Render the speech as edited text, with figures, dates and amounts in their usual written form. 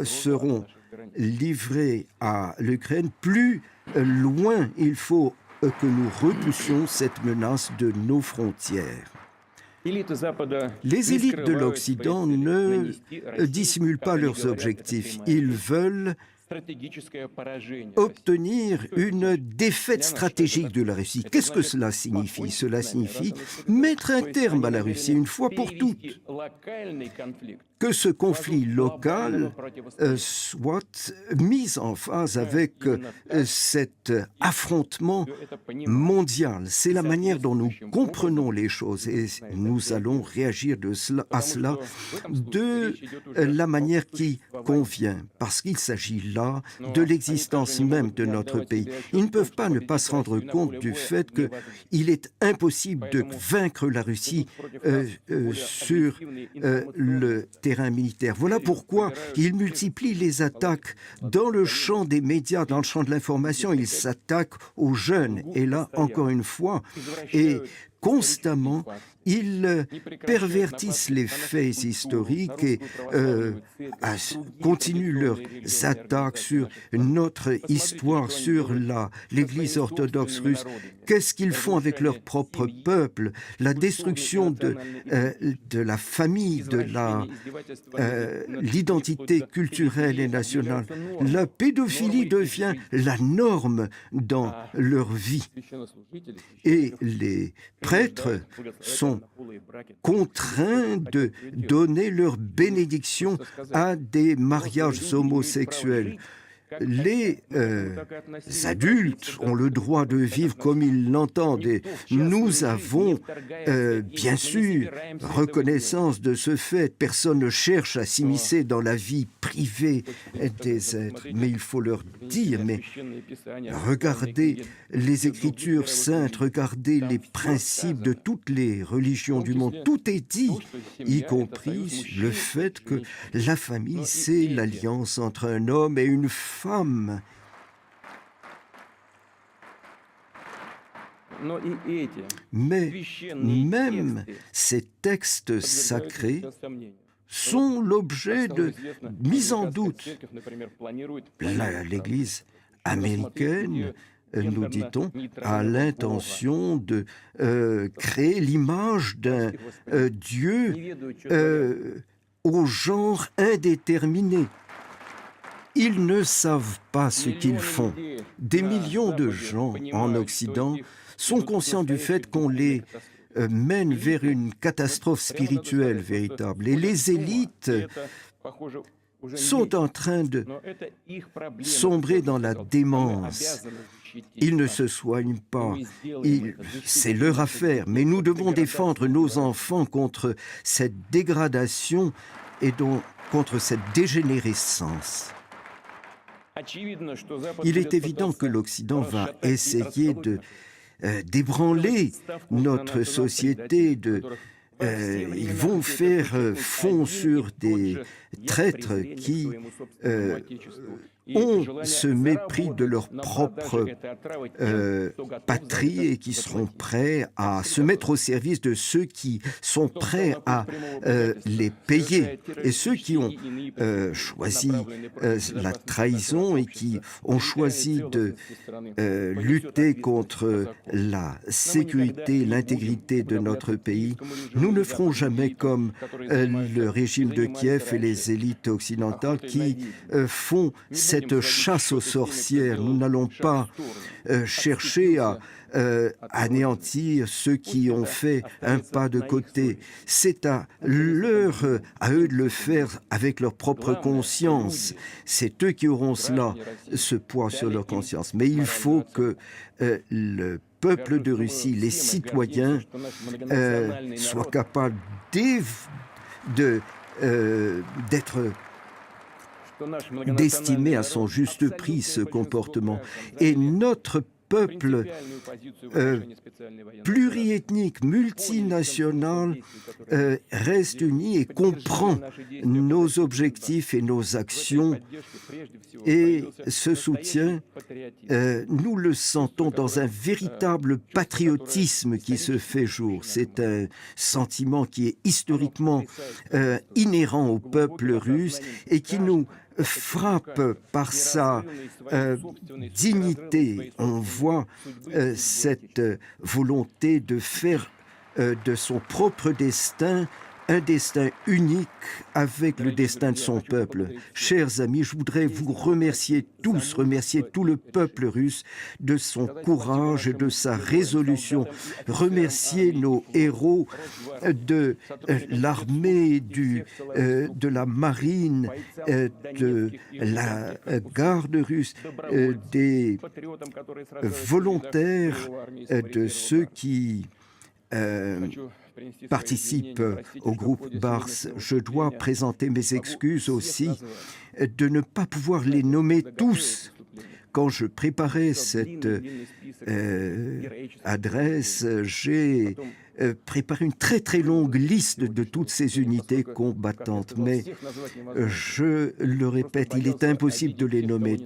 seront livrés à l'Ukraine, plus loin il faut que nous repoussions cette menace de nos frontières. Les élites de l'Occident ne dissimulent pas leurs objectifs. Ils veulent obtenir une défaite stratégique de la Russie. Qu'est-ce que cela signifie? Cela signifie mettre un terme à la Russie une fois pour toutes. Que ce conflit local soit mis en phase avec cet affrontement mondial. C'est la manière dont nous comprenons les choses et nous allons réagir à cela de la manière qui convient, parce qu'il s'agit là de l'existence même de notre pays. Ils ne peuvent pas ne pas se rendre compte du fait qu'il est impossible de vaincre la Russie sur le terrain militaire. Voilà pourquoi ils multiplient les attaques dans le champ des médias, dans le champ de l'information. Ils s'attaquent aux jeunes. Et là, encore une fois, et constamment, ils pervertissent les faits historiques et continuent leurs attaques sur notre histoire, sur l'Église orthodoxe russe. Qu'est-ce qu'ils font avec leur propre peuple? La destruction de la famille, de l'identité culturelle et nationale. La pédophilie devient la norme dans leur vie. Et les prêtres sont contraints de donner leur bénédiction à des mariages homosexuels. Les adultes ont le droit de vivre comme ils l'entendent et nous avons bien sûr reconnaissance de ce fait. Personne ne cherche à s'immiscer dans la vie privée des êtres, mais il faut leur dire, mais regardez les Écritures saintes, regardez les principes de toutes les religions du monde, tout est dit, y compris le fait que la famille, c'est l'alliance entre un homme et une femme. Mais même ces textes sacrés sont l'objet de mise en doute. L'Église américaine, nous dit-on, a l'intention de créer l'image d'un Dieu au genre indéterminé. Ils ne savent pas ce qu'ils font. Des millions de gens en Occident sont conscients du fait qu'on les mène vers une catastrophe spirituelle véritable. Et les élites sont en train de sombrer dans la démence. Ils ne se soignent pas. C'est leur affaire. Mais nous devons défendre nos enfants contre cette dégradation et donc contre cette dégénérescence. Il est évident que l'Occident va essayer de d'ébranler notre société, ils vont faire fond sur des traîtres qui ont ce mépris de leur propre patrie et qui seront prêts à se mettre au service de ceux qui sont prêts à les payer. Et ceux qui ont choisi la trahison et qui ont choisi de lutter contre la sécurité, l'intégrité de notre pays, nous ne ferons jamais comme le régime de Kiev et les élites occidentales qui font cette chasse aux sorcières. Nous n'allons pas chercher à anéantir ceux qui ont fait un pas de côté. C'est à eux de le faire avec leur propre conscience. C'est eux qui auront ce poids sur leur conscience. Mais il faut que le peuple de Russie, les citoyens, soient capables d'estimer à son juste prix ce comportement. Et notre peuple pluriethnique, multinational, reste uni et comprend nos objectifs et nos actions. Et ce soutien, nous le sentons dans un véritable patriotisme qui se fait jour. C'est un sentiment qui est historiquement inhérent au peuple russe et qui nous frappe par sa dignité. On voit cette volonté de faire de son propre destin un destin unique avec le destin de son peuple. Chers amis, je voudrais vous remercier tous, remercier tout le peuple russe de son courage et de sa résolution, remercier nos héros de l'armée, de la marine, de la garde russe, des volontaires, de ceux qui participe au groupe Bars. Je dois présenter mes excuses aussi de ne pas pouvoir les nommer tous. Quand je préparais cette adresse, j'ai préparé une très très longue liste de toutes ces unités combattantes. Mais je le répète, il est impossible de les nommer